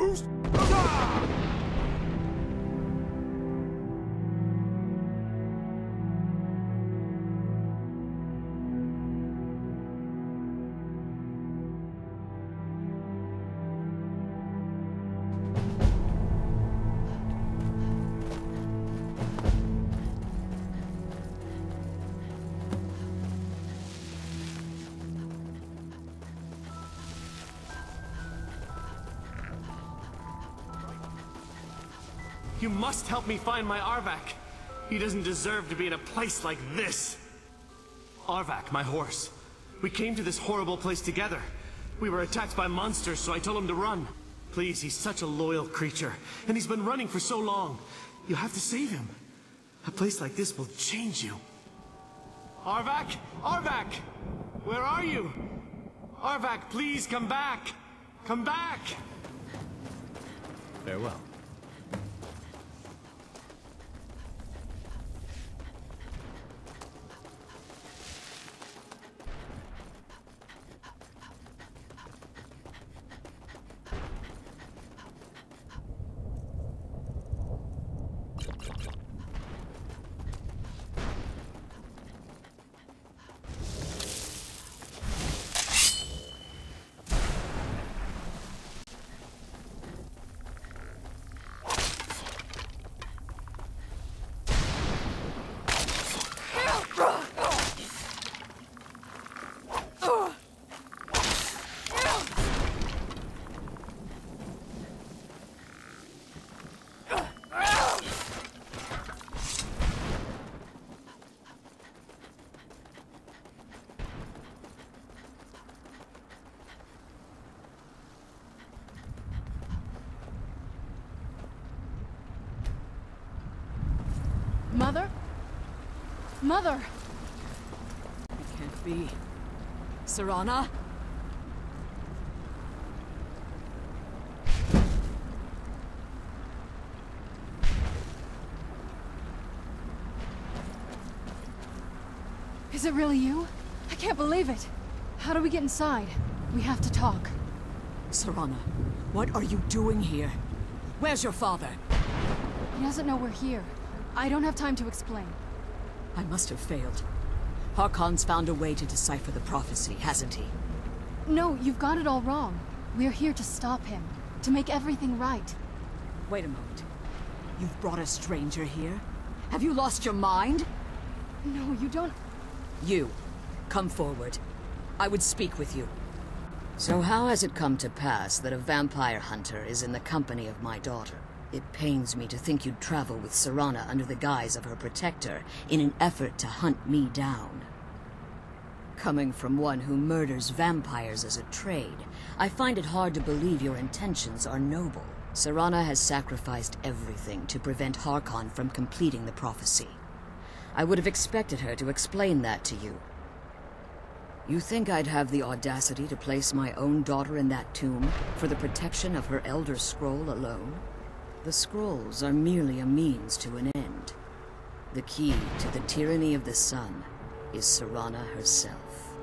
Boost! Ah! You must help me find my Arvak. He doesn't deserve to be in a place like this. Arvak, my horse. We came to this horrible place together. We were attacked by monsters, so I told him to run. Please, he's such a loyal creature, and he's been running for so long. You have to save him. A place like this will change you. Arvak! Arvak! Where are you? Arvak, please come back! Come back! Farewell. Mother? Mother! It can't be. Serana? Is it really you? I can't believe it. How do we get inside? We have to talk. Serana, what are you doing here? Where's your father? He doesn't know we're here. I don't have time to explain. I must have failed. Harkon's found a way to decipher the prophecy, hasn't he? No, you've got it all wrong. We're here to stop him. To make everything right. Wait a moment. You've brought a stranger here? Have you lost your mind? No, you don't... You, come forward. I would speak with you. So how has it come to pass that a vampire hunter is in the company of my daughter? It pains me to think you'd travel with Serana under the guise of her protector in an effort to hunt me down. Coming from one who murders vampires as a trade, I find it hard to believe your intentions are noble. Serana has sacrificed everything to prevent Harkon from completing the prophecy. I would have expected her to explain that to you. You think I'd have the audacity to place my own daughter in that tomb for the protection of her Elder Scroll alone? The scrolls are merely a means to an end. The key to the tyranny of the sun is Serana herself.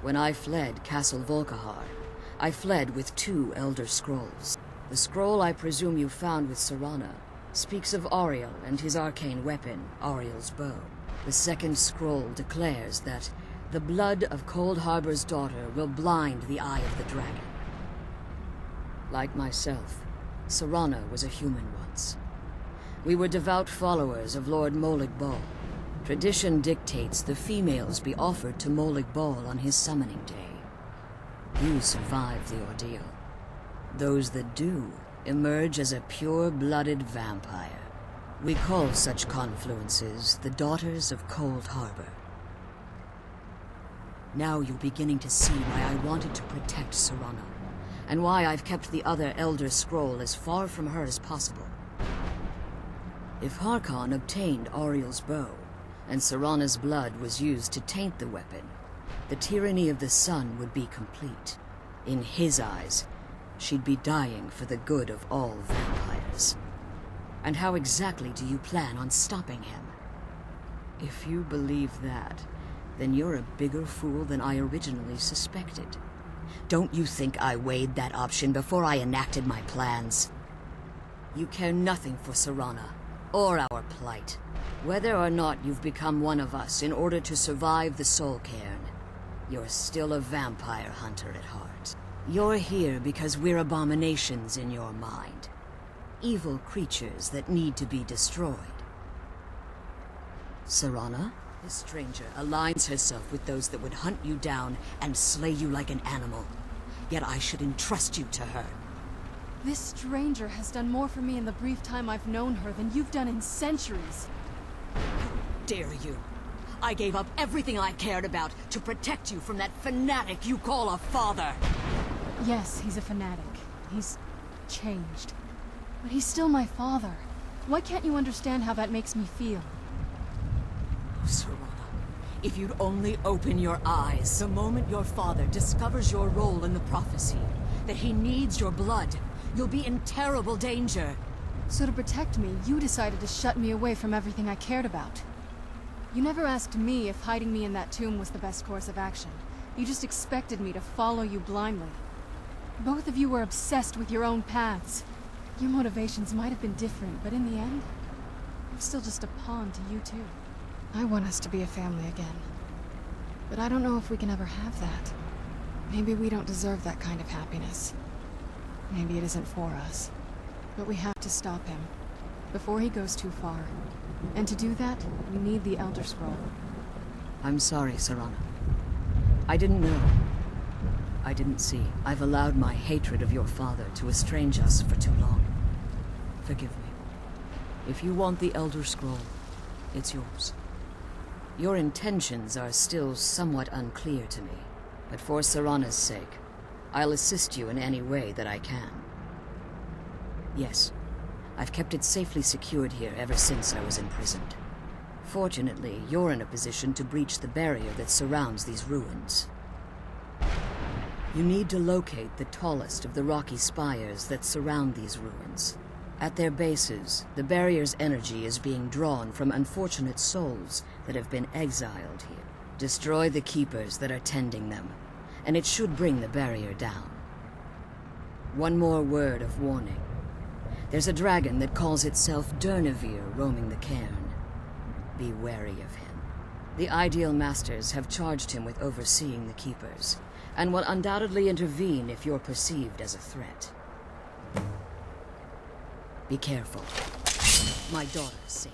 When I fled Castle Volkihar, I fled with 2 Elder Scrolls. The scroll I presume you found with Serana speaks of Auriel and his arcane weapon, Auriel's bow. The second scroll declares that the blood of Cold Harbor's daughter will blind the eye of the dragon. Like myself, Serana was a human once. We were devout followers of Lord Molig Bal. Tradition dictates the females be offered to Molig Bal on his summoning day. You survived the ordeal. Those that do emerge as a pure-blooded vampire. We call such confluences the Daughters of Cold Harbor. Now you're beginning to see why I wanted to protect Serana, and why I've kept the other Elder Scroll as far from her as possible. If Harkon obtained Auriel's bow, and Serana's blood was used to taint the weapon, the tyranny of the sun would be complete. In his eyes, she'd be dying for the good of all vampires. And how exactly do you plan on stopping him? If you believe that, then you're a bigger fool than I originally suspected. Don't you think I weighed that option before I enacted my plans? You care nothing for Serana, or our plight. Whether or not you've become one of us in order to survive the Soul Cairn, you're still a vampire hunter at heart. You're here because we're abominations in your mind. Evil creatures that need to be destroyed. Serana? This stranger aligns herself with those that would hunt you down and slay you like an animal. Yet I should entrust you to her. This stranger has done more for me in the brief time I've known her than you've done in centuries. How dare you! I gave up everything I cared about to protect you from that fanatic you call a father! Yes, he's a fanatic. He's changed. But he's still my father. Why can't you understand how that makes me feel? Oh, Serana, if you'd only open your eyes the moment your father discovers your role in the prophecy, that he needs your blood, you'll be in terrible danger. So to protect me, you decided to shut me away from everything I cared about. You never asked me if hiding me in that tomb was the best course of action. You just expected me to follow you blindly. Both of you were obsessed with your own paths. Your motivations might have been different, but in the end, I'm still just a pawn to you two. I want us to be a family again. But I don't know if we can ever have that. Maybe we don't deserve that kind of happiness. Maybe it isn't for us. But we have to stop him, before he goes too far. And to do that, we need the Elder Scroll. I'm sorry, Serana. I didn't know. I didn't see. I've allowed my hatred of your father to estrange us for too long. Forgive me. If you want the Elder Scroll, it's yours. Your intentions are still somewhat unclear to me, but for Serana's sake, I'll assist you in any way that I can. Yes, I've kept it safely secured here ever since I was imprisoned. Fortunately, you're in a position to breach the barrier that surrounds these ruins. You need to locate the tallest of the rocky spires that surround these ruins. At their bases, the barrier's energy is being drawn from unfortunate souls that have been exiled here. Destroy the keepers that are tending them, and it should bring the barrier down. One more word of warning. There's a dragon that calls itself Durnevere roaming the cairn. Be wary of him. The Ideal Masters have charged him with overseeing the keepers, and will undoubtedly intervene if you're perceived as a threat. Be careful. My daughter's safe.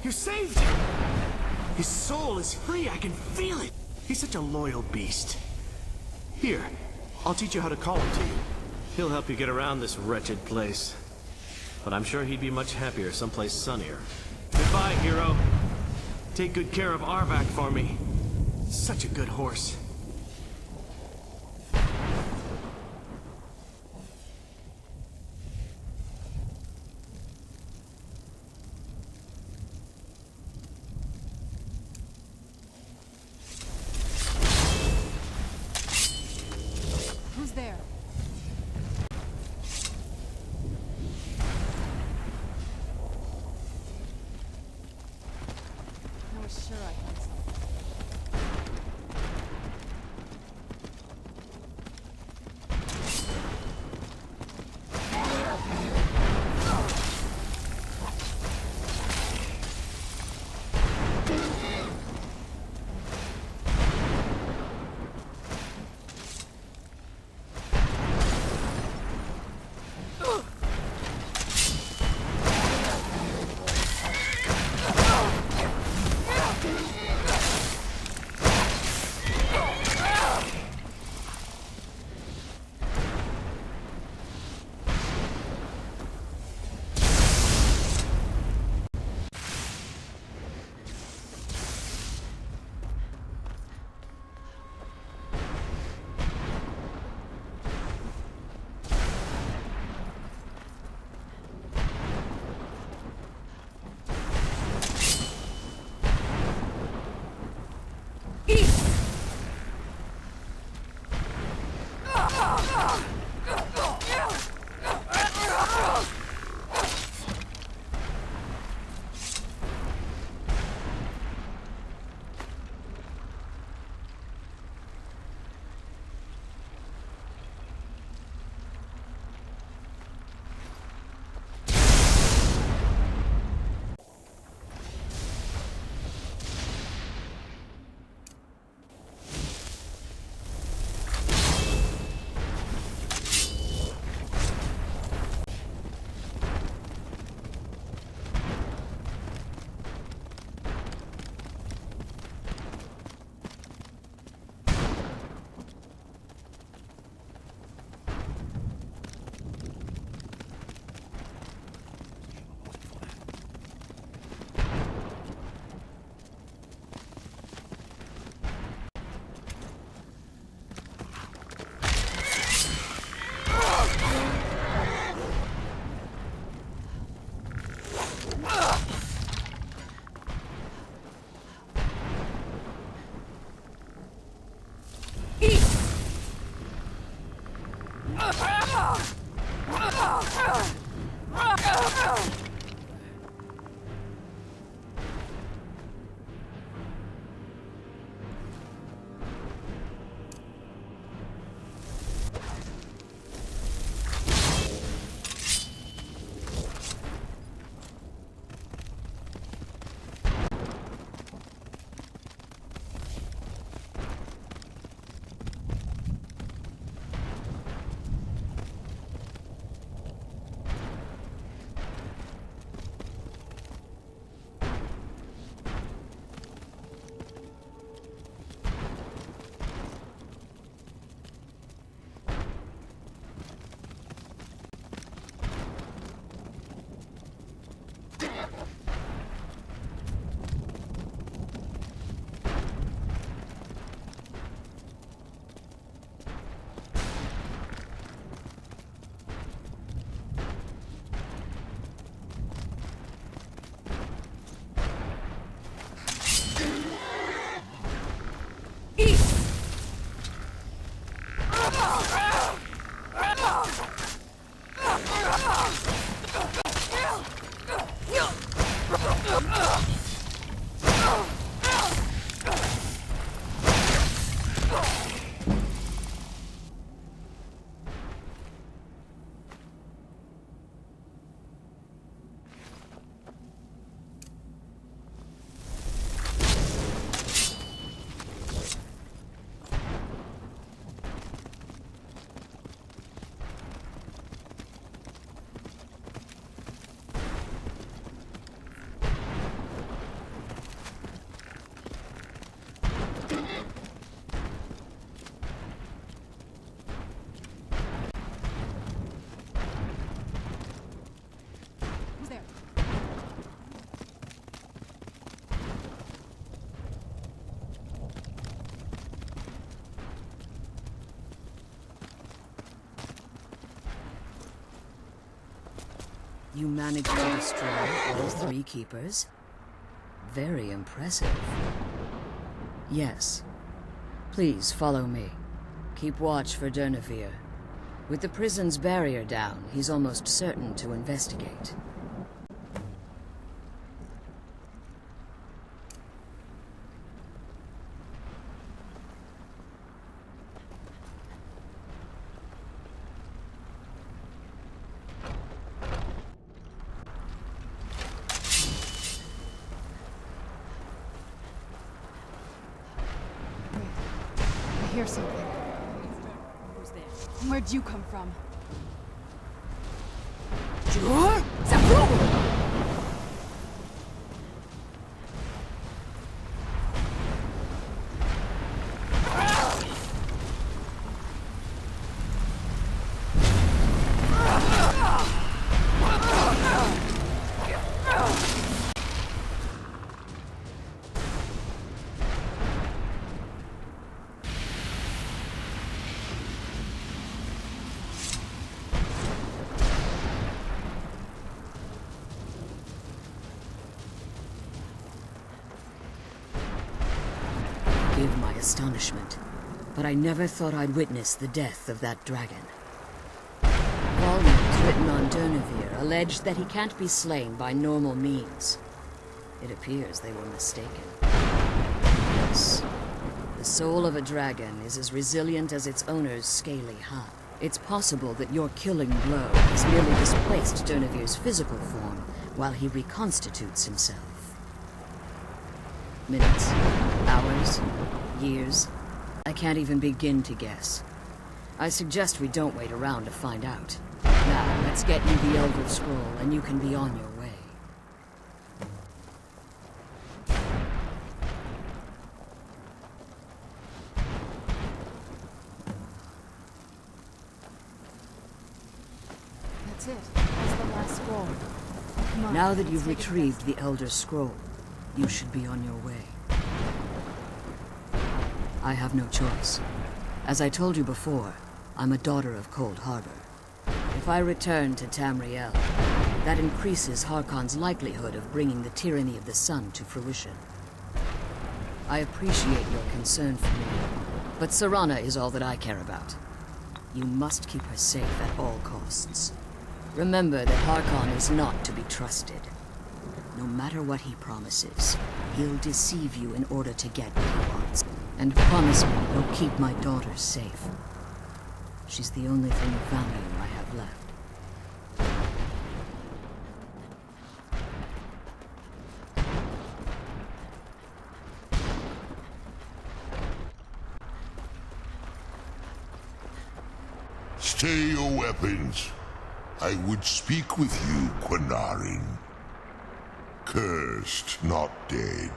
You saved him! His soul is free, I can feel it! He's such a loyal beast. Here, I'll teach you how to call him to you. He'll help you get around this wretched place. But I'm sure he'd be much happier someplace sunnier. Goodbye, hero. Take good care of Arvak for me. Such a good horse. There. I was sure I heard something. You managed to destroy all 3 keepers? Very impressive. Yes. Please follow me. Keep watch for Durnevere. With the prison's barrier down, he's almost certain to investigate. I hear something. Where'd you come from? forgive my astonishment, but I never thought I'd witness the death of that dragon. Volumes written on Durnevere allege that he can't be slain by normal means. It appears they were mistaken. Yes, the soul of a dragon is as resilient as its owner's scaly hide. It's possible that your killing blow has merely displaced Durnevere's physical form while he reconstitutes himself. Minutes, hours, years, I can't even begin to guess. I suggest we don't wait around to find out. Now, let's get you the Elder Scroll and you can be on your way. That's it. That's the last scroll. Come on, Now that you've let's take it retrieved the Elder Scroll, you should be on your way. I have no choice. As I told you before, I'm a daughter of Cold Harbor. If I return to Tamriel, that increases Harkon's likelihood of bringing the tyranny of the sun to fruition. I appreciate your concern for me, but Serana is all that I care about. You must keep her safe at all costs. Remember that Harkon is not to be trusted. No matter what he promises, he'll deceive you in order to get what he wants. And promise me you'll keep my daughter safe. She's the only thing of value I have left. Stay your weapons. I would speak with you, Quinarin. Cursed, not dead.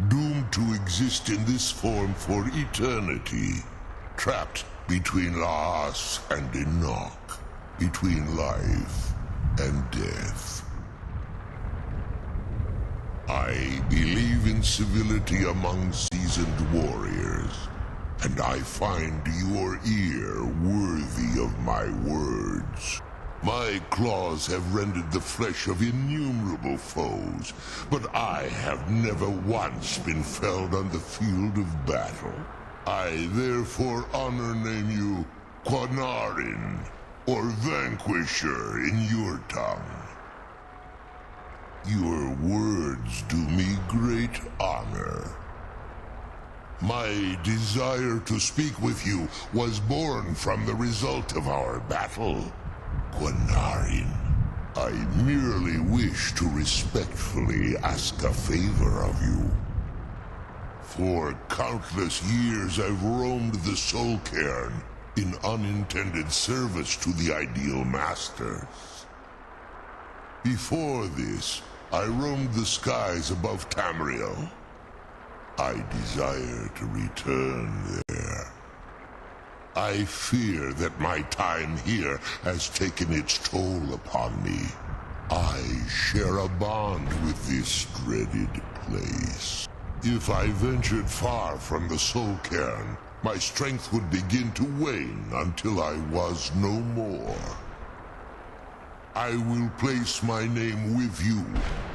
Doomed to exist in this form for eternity. Trapped between Laas and Enoch. Between life and death. I believe in civility among seasoned warriors. And I find your ear worthy of my words. My claws have rended the flesh of innumerable foes, but I have never once been felled on the field of battle. I therefore honor name you Quinarin, or Vanquisher in your tongue. Your words do me great honor. My desire to speak with you was born from the result of our battle. Quinarin, I merely wish to respectfully ask a favor of you. For countless years I've roamed the Soul Cairn in unintended service to the Ideal Masters. Before this, I roamed the skies above Tamriel. I desire to return there. I fear that my time here has taken its toll upon me. I share a bond with this dreaded place. If I ventured far from the Soul Cairn, my strength would begin to wane until I was no more. I will place my name with you,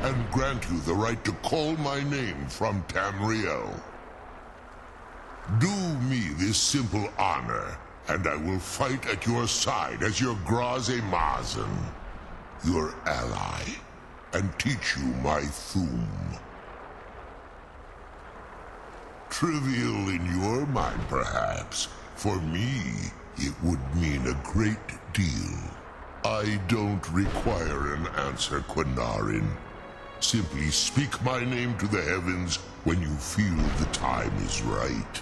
and grant you the right to call my name from Tamriel. Do me this simple honor, and I will fight at your side as your Graze Mazen, your ally, and teach you my Thum. Trivial in your mind, perhaps. For me, it would mean a great deal. I don't require an answer, Quinarin. Simply speak my name to the heavens when you feel the time is right.